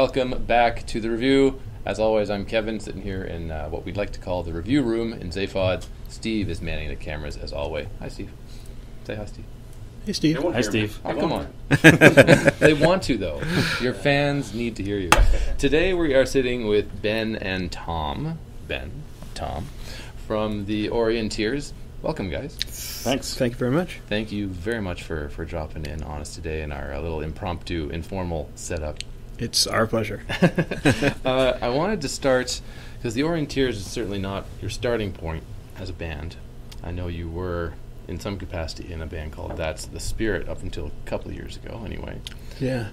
welcome back to the Revue. As always, I'm Kevin, sitting here in what we'd like to call the Revue room in Zaphod. Steve is manning the cameras as always. Hi, Steve. Say hi, Steve. Hey, Steve. Hi, Steve. Oh, come on. They want to, though. Your fans need to hear you. Today we are sitting with Ben and Tom. Tom, from the Orienteers. Welcome, guys. Thanks. Thank you very much. Thank you very much for dropping in on us today in our little impromptu, informal setup. It's our pleasure. I wanted to start, because the Orienteers is certainly not your starting point as a band. I know you were, in some capacity, in a band called That's the Spirit up until a couple of years ago, anyway. Yeah.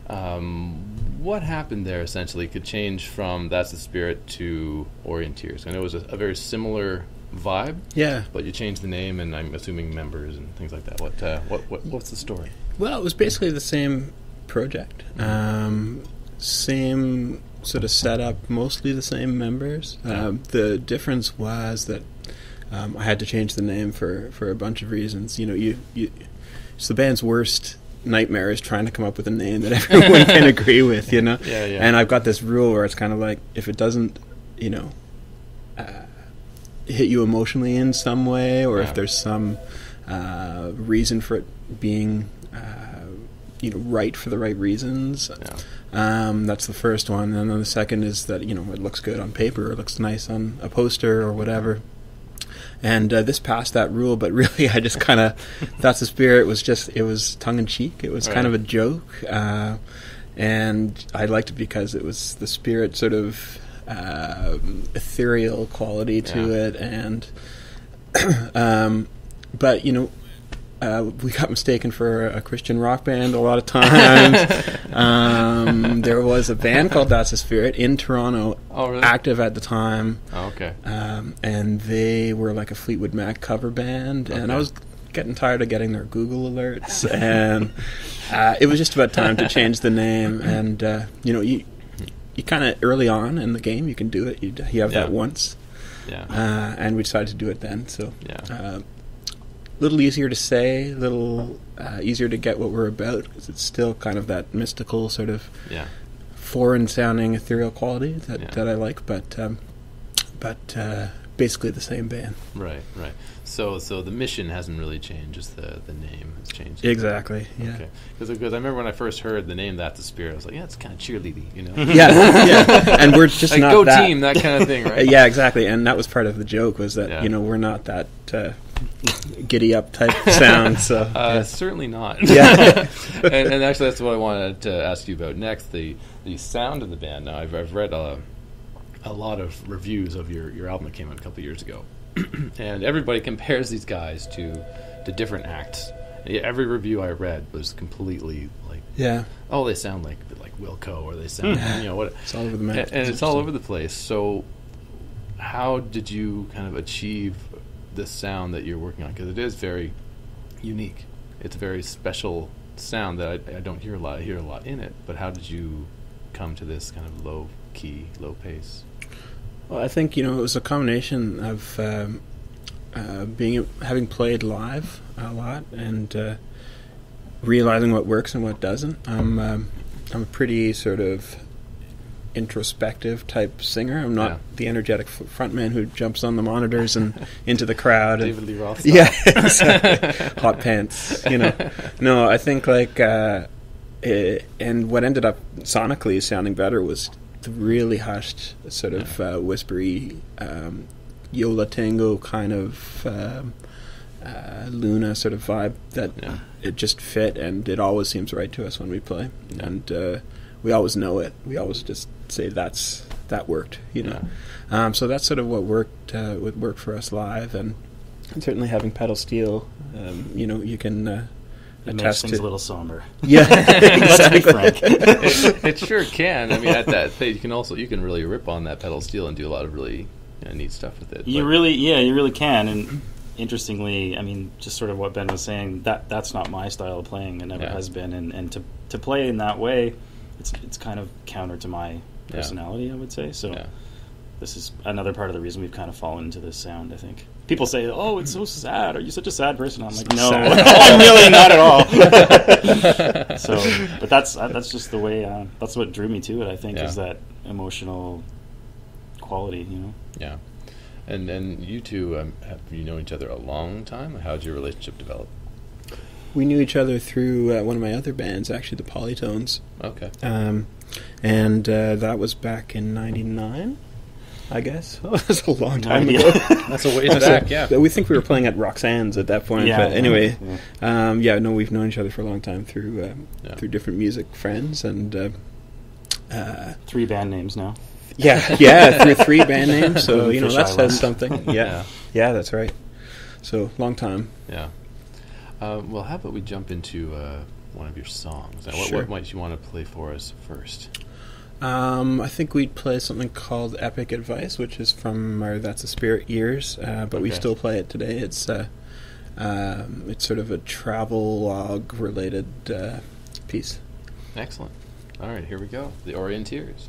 What happened there, essentially, could change from That's the Spirit to Orienteers? I know it was a very similar vibe. Yeah. But you changed the name, and I'm assuming members and things like that. What's the story? Well, it was basically the same project. Same sort of setup, mostly the same members. The difference was that I had to change the name for a bunch of reasons. You know, it's the band's worst nightmare is trying to come up with a name that everyone can agree with, you know? Yeah. And I've got this rule where it's kind of like, if it doesn't, you know, hit you emotionally in some way, or if there's some reason for it being, right for the right reasons. That's the first one. And then the second is that, it looks good on paper, or looks nice on a poster or whatever. And this passed that rule, but really I just kind of, That's the Spirit it was tongue-in-cheek. It was kind of a joke. And I liked it because it was the Spirit sort of ethereal quality to it. And, but, we got mistaken for a Christian rock band a lot of times. There was a band called That's the Spirit in Toronto, active at the time. Oh, okay. And they were like a Fleetwood Mac cover band, and I was getting tired of getting their Google alerts, and it was just about time to change the name. And you kind of early on in the game, you can do it. You have that once, and we decided to do it then. So. Little easier to say, little easier to get what we're about, because it's still kind of that mystical sort of foreign-sounding ethereal quality that I like, but basically the same band. Right. So the mission hasn't really changed, just the name has changed. Exactly, yeah. Okay. Because I remember when I first heard the name That's the Spirit, I was like, it's kind of cheerleady, Yeah, and we're just like, not go that. Team, that kind of thing, right? Yeah, exactly, and that was part of the joke, was that, we're not that... giddy up type sound, so certainly not. Yeah, and actually, that's what I wanted to ask you about next. The sound of the band. Now, I've read a lot of reviews of your album that came out a couple of years ago, and everybody compares these guys to different acts. Every review I read was completely like, they sound like Wilco, or they sound what? It's all over the map, and it's all over the place. So, how did you kind of achieve this sound that you're working on? Because it is very unique. It's a very special sound that I don't hear a lot. I hear a lot in it. But how did you come to this kind of low key, low pace? Well, I think it was a combination of having played live a lot, and realizing what works and what doesn't. I'm a pretty sort of introspective type singer. I'm not the energetic frontman who jumps on the monitors and into the crowd. David Lee Roth. Exactly. Hot pants. No, I think and what ended up sonically sounding better was the really hushed, sort of whispery, Yola Tango kind of Luna sort of vibe that it just fit, and it always seems right to us when we play. And we always know it. We always just say that worked, So that's sort of what worked would work for us live, and certainly having pedal steel, you can it makes things a little somber. Yeah, let's be frank. It sure can. I mean, at that stage, you can really rip on that pedal steel and do a lot of really neat stuff with it. You really can. And interestingly, I mean, just sort of what Ben was saying, that's not my style of playing. It never has been, and to play in that way, it's kind of counter to my personality, I would say. So this is another part of the reason we've kind of fallen into this sound, I think. people say, "Oh, it's so sad. Are you such a sad person?" I'm like, "No, I'm really not at all." So, but that's just the way. That's what drew me to it. I think is that emotional quality. Yeah. And you two, have you known each other a long time? How did your relationship develop? We knew each other through one of my other bands, actually, the Polytones. Okay. And that was back in '99, I guess. Oh, that's a long time ago. That's a ways back, yeah. We think we were playing at Roxanne's at that point. Yeah, but anyway, we've known each other for a long time through different music friends. And 3 band names now. through 3 band names. So, that Island. says something. Yeah, that's right. So, long time. Yeah. Well, how about we jump into one of your songs? Now, Sure. what might you want to play for us first? I think we'd play something called Epic Advice, which is from our That's a Spirit years, but we still play it today. It's sort of a travel log related piece. Excellent. All right, here we go. The Orienteers.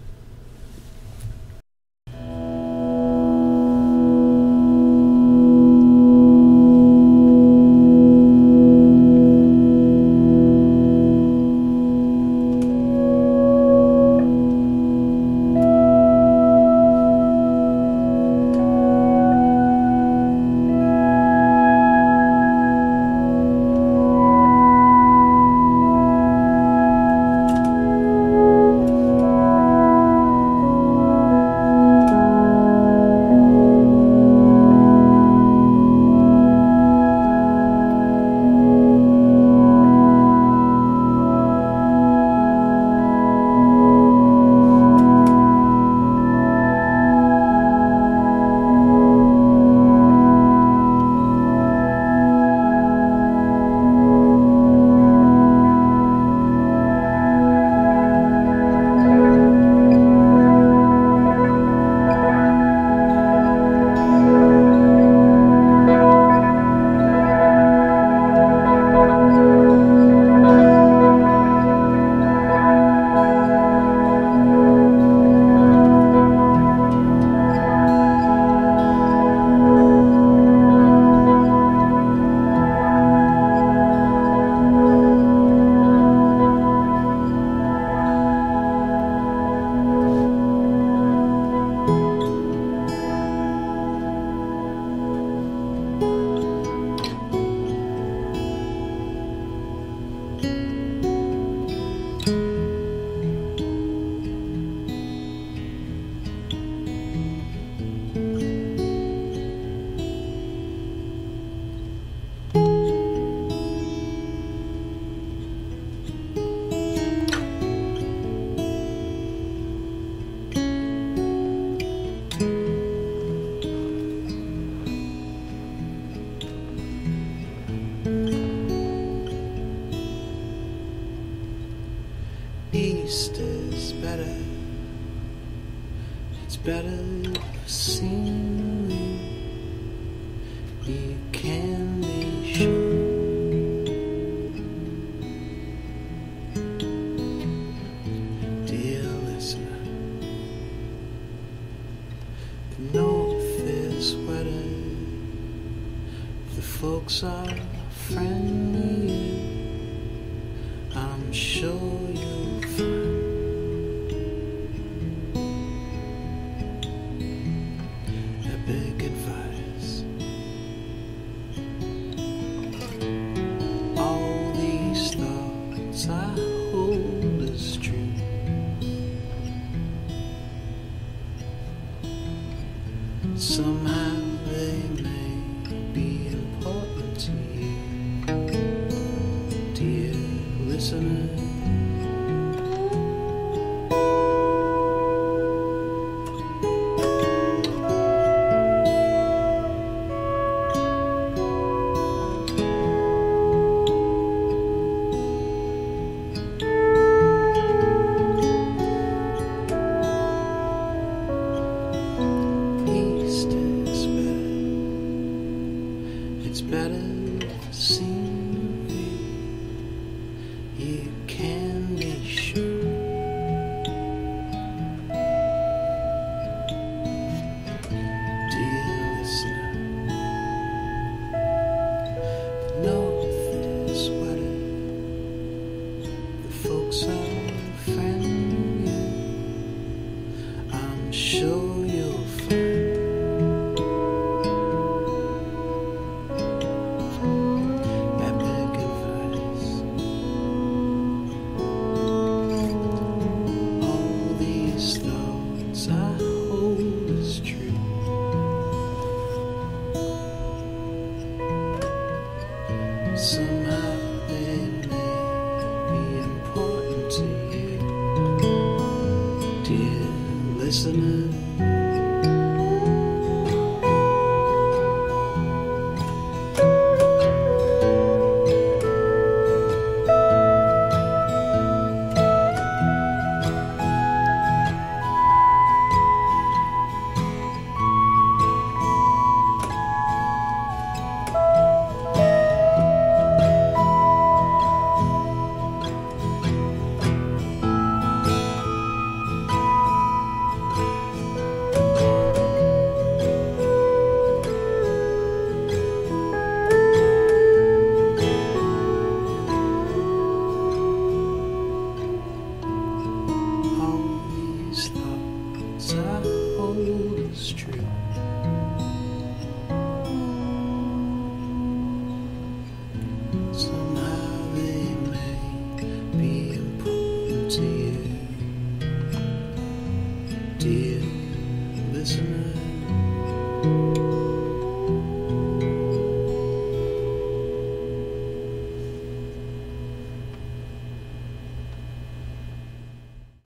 East is better. It's better scenery. You can be sure. Dear listener, the north is wetter. The folks are friendly. I'm sure you'll find a big advice. All these thoughts I hold as true. Somehow they may be important to you, dear listener. somehow they may be important to you, dear listener. Some